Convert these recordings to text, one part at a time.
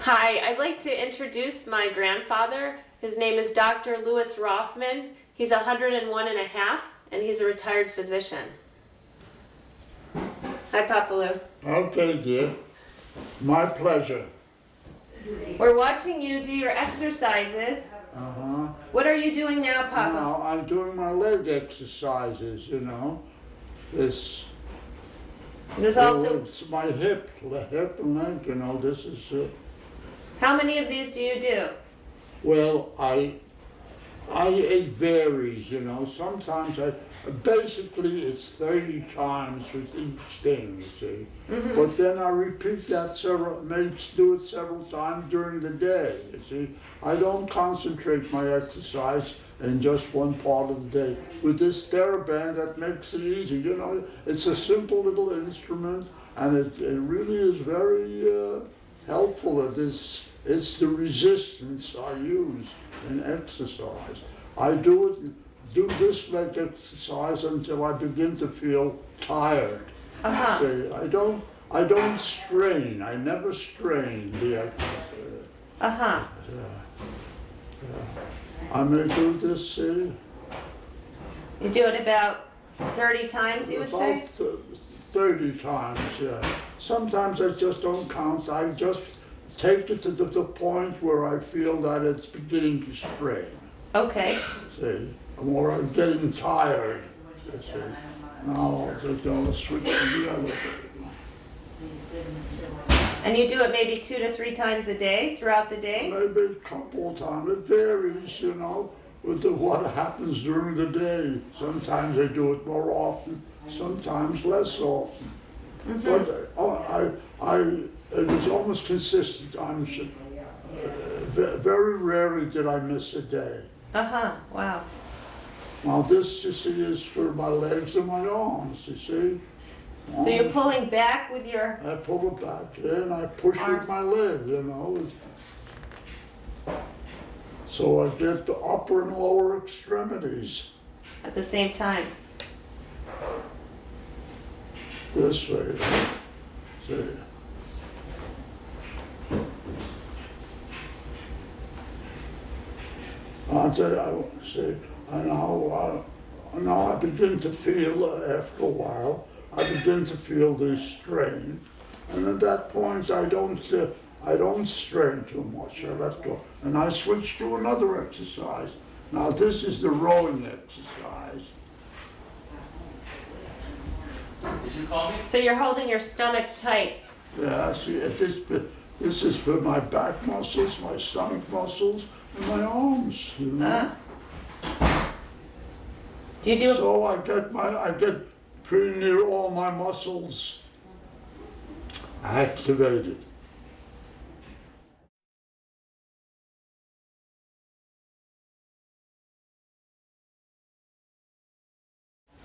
Hi, I'd like to introduce my grandfather. His name is Dr. Louis Rothman. He's 101 and a half, and he's a retired physician. Hi, Papa Lou. Okay, dear. My pleasure. We're watching you do your exercises. Uh-huh. What are you doing now, Papa? Now, I'm doing my leg exercises, you know. Is this also... It's my hip and leg, you know. This is... How many of these do you do? Well, it varies, you know. Sometimes basically it's 30 times with each thing, you see. Mm-hmm. But then I repeat that do it several times during the day, you see. I don't concentrate my exercise in just one part of the day. With this TheraBand, that makes it easy, you know. It's a simple little instrument, and it really is very helpful. It's the resistance I use in exercise. I do this leg exercise until I begin to feel tired. Uh-huh. See, I don't strain. I never strain the exercise. Uh-huh. I may do this, see. You do it about 30 times, you would say? About 30 times, yeah. Sometimes I just don't count. I just take it to the point where I feel that it's beginning to strain. Okay. See, or I'm getting tired. You see. Now I'll just go switch to the other. And you do it maybe 2 to 3 times a day, throughout the day? Maybe a couple of times. It varies, you know, with what happens during the day. Sometimes I do it more often, sometimes less often. Mm-hmm. But it was almost consistent. Very rarely did I miss a day. Uh-huh, wow. Now this, you see, is for my legs and my arms, you see. So you're pulling back with your... I pull it back and I push arms. with my leg, you know. So I get the upper and lower extremities. At the same time. This way, see. I'll tell you, see, now I begin to feel, after a while, I begin to feel the strain. And at that point, I don't strain too much, I let go. And I switch to another exercise. Now this is the rowing exercise. Did you call me? So you're holding your stomach tight. Yeah, see, this is for my back muscles, my stomach muscles, and my arms, you know. Do you do... So I get pretty near all my muscles activated.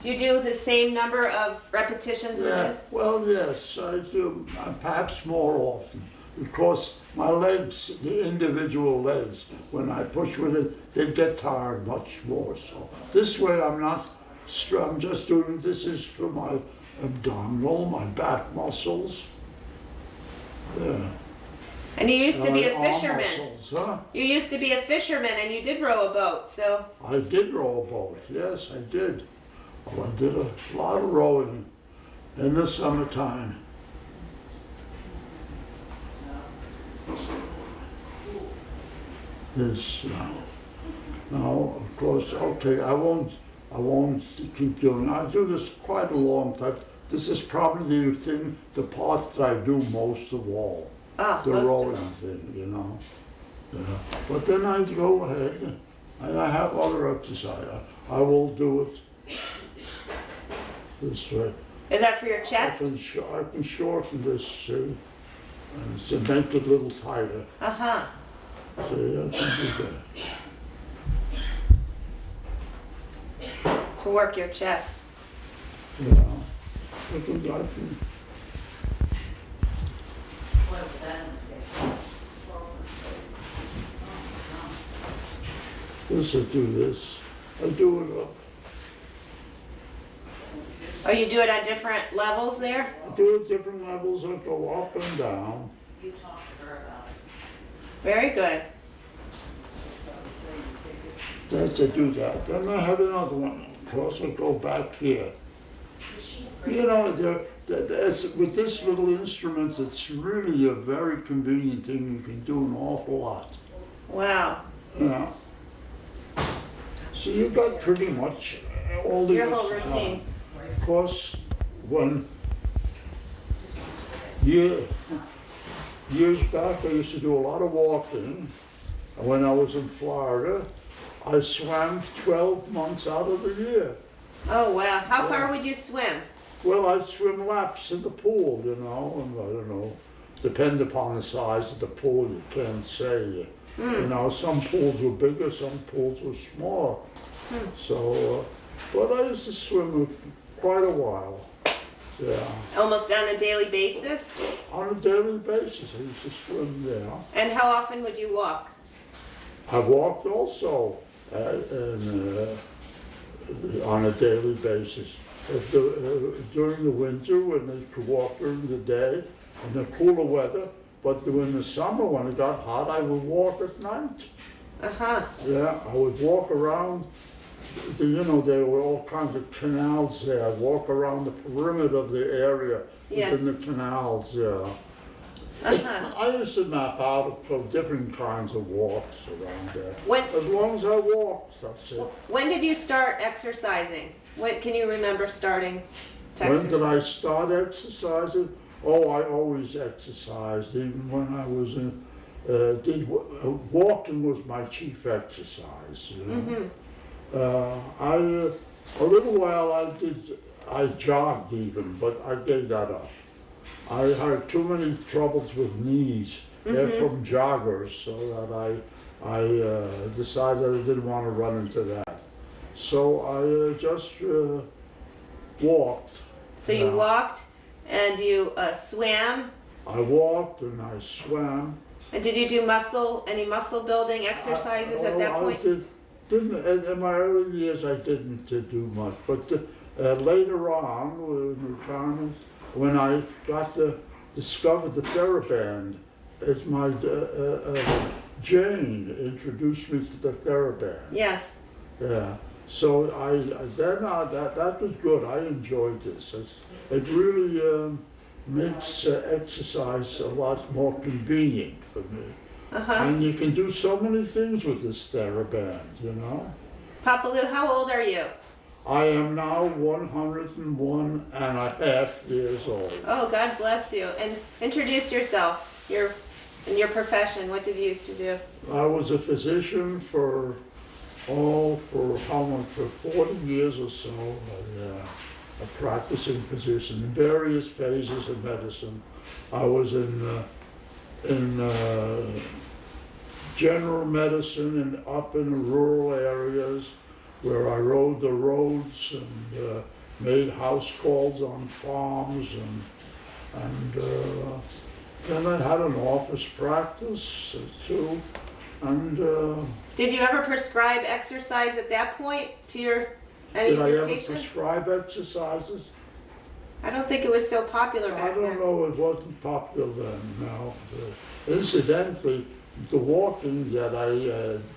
Do you do the same number of repetitions with this? Well, yes, I do, perhaps more often, because my legs, the individual legs, when I push with it, they get tired much more. So this way I'm just doing, this is for my abdominal, my back muscles. Yeah. And you used to be a fisherman. Muscles, huh? You used to be a fisherman and you did row a boat, so... I did row a boat, yes, I did. Well, I did a lot of rowing in the summertime. This now, of course, okay, I won't keep doing it. I do this quite a long time. This is probably the part that I do most of all. The rowing thing, you know. Yeah. But then I go ahead and I have other exercise. I will do it this way. Is that for your chest? I can shorten this, see, and so make it a little tighter. Uh-huh. See, I can do that. To work your chest. Yeah. I can. This, I do this. I do it up. Oh, you do it at different levels there? I do it different levels. I go up and down. You talked to her about it. Very good. That's to do that. Then I have another one. Of course, I go back here. You know, with this little instrument, it's really a very convenient thing. You can do an awful lot. Wow. Yeah. So you got pretty much all the Your whole exercise. routine. Of course, when years back, I used to do a lot of walking. And when I was in Florida, I swam 12 months out of the year. Oh, wow. How far would you swim? Well, I'd swim laps in the pool, you know, and I don't know, depend upon the size of the pool, you can't say. You know, some pools were bigger, some pools were small. So, but I used to swim quite a while, yeah. Almost on a daily basis? On a daily basis, I used to swim there. And how often would you walk? I walked also on a daily basis. If during the winter, when they could walk during the day, in the cooler weather, but in the summer, when it got hot, I would walk at night. Uh-huh. Yeah, I would walk around, you know, there were all kinds of canals there. I'd walk around the perimeter of the area Yeah. within the canals, yeah. Uh-huh. I used to map out different kinds of walks around there. When, As long as I walked, that's it. when did you start exercising? When can you remember starting to When exercise? did I start exercising? Oh, I always exercised, even when I was in, walking was my chief exercise, you know. A little while I jogged even, but I gave that up. I had too many troubles with knees from joggers, so that I decided I didn't want to run into that. So I just walked. So you walked and you swam. I walked and I swam. And did you do any muscle building exercises at that point? In my early years, I didn't do much, but later on, in retirement, when I got to discover the TheraBand, it's my Jane introduced me to the TheraBand. Yes. Yeah. So that was good. I enjoyed this. It really makes exercise a lot more convenient for me. Uh-huh. And you can do so many things with this TheraBand, you know. Papa Lou, how old are you? I am now 101 and a half years old. Oh, God bless you. And introduce yourself, and your profession. What did you used to do? I was a physician for how long? For 40 years or so. A practicing physician in various phases of medicine. I was in general medicine and up in the rural areas where I rode the roads and made house calls on farms and then I had an office practice too. And Did you ever prescribe exercise at that point to any did of I your ever patients? prescribe exercises? I don't think it was so popular I back don't then. know, it wasn't popular then, no. Incidentally, the walking that I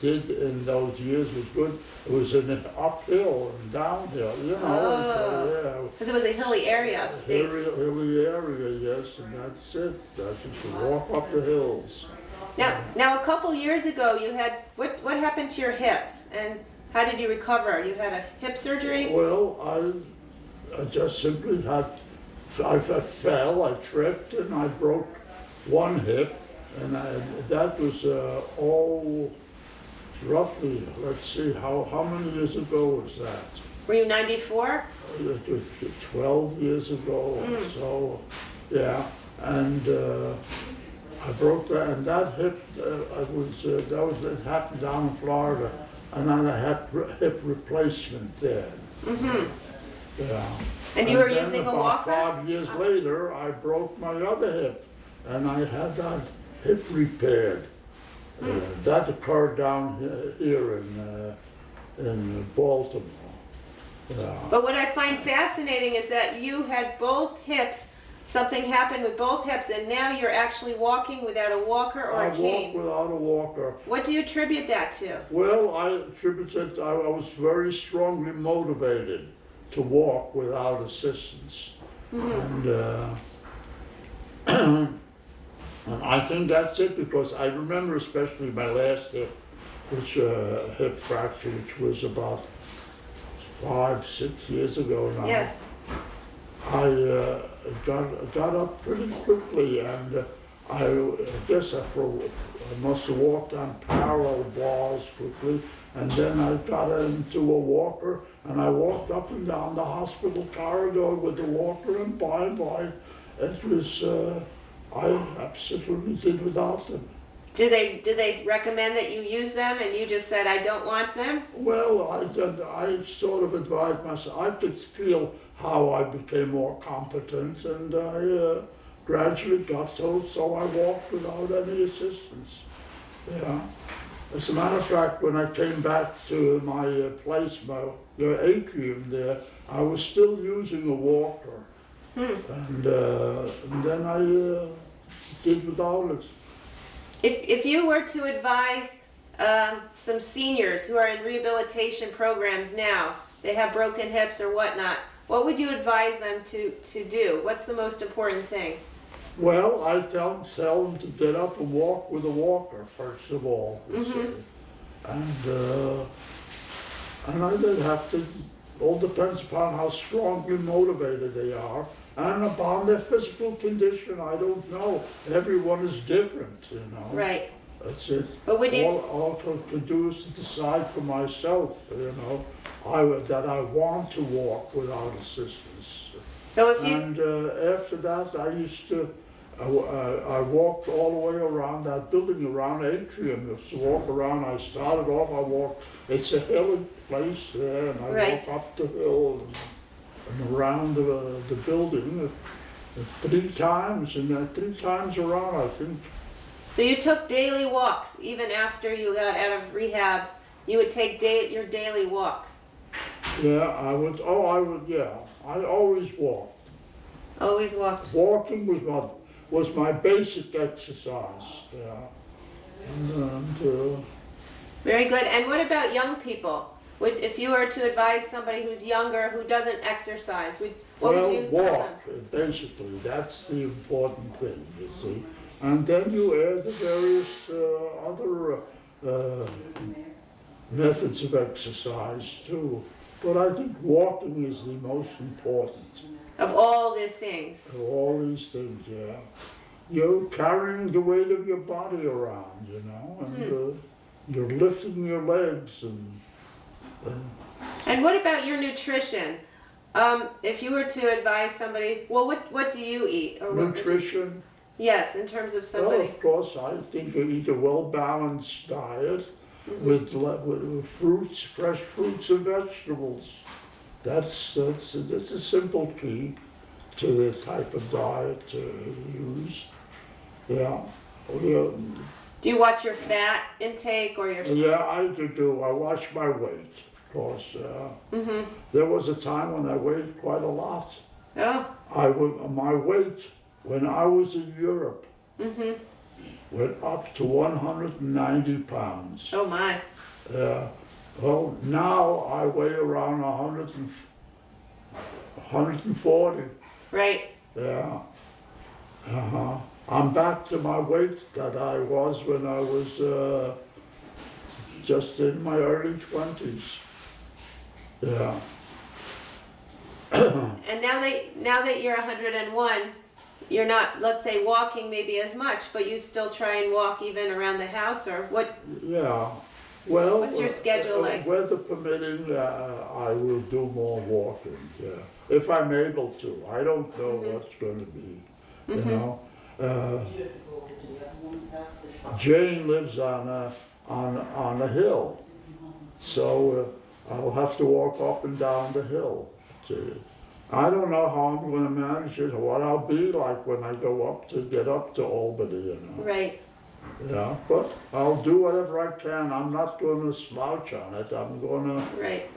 did in those years was good. It was in an uphill and downhill, you know. Oh. Because it was a hilly area upstate. Hilly area, yes, and that's it. That's just to walk up the hills. Now a couple years ago, you had what happened to your hips, and how did you recover? You had a hip surgery. Well, I just simply I fell, I tripped, and I broke one hip, and that was roughly, let's see, how many years ago was that? Were you 94? It was 12 years ago or so, yeah, and I broke that, and that hip, it happened down in Florida, and I had hip replacement there. Yeah. And you were then using a about walker? 5 years later, I broke my other hip, and I had that hip repaired. That occurred down here in Baltimore. Yeah. But what I find fascinating is that you had both hips something happened with both hips, and now you're actually walking without a walker or I a walk cane. without a walker. What do you attribute that to? Well, I attribute it, I was very strongly motivated to walk without assistance. And, and I think that's it, because I remember especially my last hip, hip fracture, which was about 5-6 years ago now. Yes. I got up pretty quickly, and I guess I must have walked on parallel bars quickly, and then I got into a walker, and I walked up and down the hospital corridor with the walker, and by and by, it was, I absolutely did without them. Did they recommend that you use them, and you just said, I don't want them? Well, I sort of advised myself. I could feel how I became more competent, and I gradually got so I walked without any assistance. Yeah. As a matter of fact, when I came back to my place, the atrium there, I was still using a walker, and then I did without it. If you were to advise some seniors who are in rehabilitation programs now, they have broken hips or whatnot, what would you advise them to do? What's the most important thing? Well, I tell them to get up and walk with a walker, first of all. You see. And I did have to, all depends upon how strongly motivated they are, and upon their physical condition. I don't know. Everyone is different, you know. Right. That's it. But would you all I can do is to decide for myself, you know, that I want to walk without assistance. So if you And after that, I used to, I walked all the way around that building, around Atrium. I used to walk around. I started off, I walked, it's a hilly place there, and I Right. walk up the hill and around the building 3 times, and 3 times around, I think. so you took daily walks even after you got out of rehab. You would take your daily walks. Yeah, I would, yeah. I always walked. Always walked. Walking was my basic exercise, yeah. And Very good. And what about young people? If you were to advise somebody who's younger who doesn't exercise, what would you tell walk, them? basically, that's the important thing, you see. And then you add the various other methods of exercise too. But I think walking is the most important Of all the things. of all these things, yeah. You're carrying the weight of your body around, you know, and you're lifting your legs and And what about your nutrition? If you were to advise somebody, well, what do you eat? Or nutrition. Yes, in terms of Well, somebody. of course, I think you eat a well-balanced diet with fruits, fresh fruits and vegetables. That's a simple key to the type of diet to use. Yeah. Do you watch your fat intake or your? Yeah, I do. I watch my weight, of course. There was a time when I weighed quite a lot. Oh. My weight when I was in Europe went up to 190 pounds. Oh my. Well, now I weigh around 140. Right. Yeah. I'm back to my weight that I was when I was just in my early 20s. Yeah. And now that you're 101, you're not, let's say, walking maybe as much, but you still try and walk even around the house, or what? Yeah. Well, What's your schedule like? Weather permitting, I will do more walking, yeah. If I'm able to. I don't know what's going to be, you know. Jane lives on a hill, so I'll have to walk up and down the hill. I don't know how I'm going to manage it, or what I'll be like when I get up to Albany, you know. Right. Yeah, but I'll do whatever I can. I'm not going to slouch on it. I'm going to Right.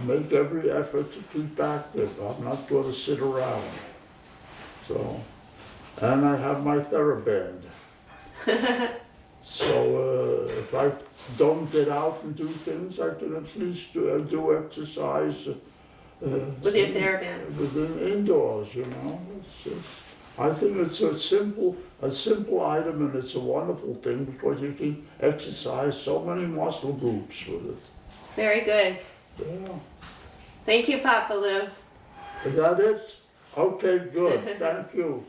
make every effort to keep active. I'm not going to sit around. So, and I have my TheraBand. So if I don't get out and do things, I can at least do exercise With your TheraBand. within indoors. You know, I think it's a simple item, and it's a wonderful thing because you can exercise so many muscle groups with it. Very good. Yeah. Thank you, Papa Lou. Is that it? Okay, good. Thank you.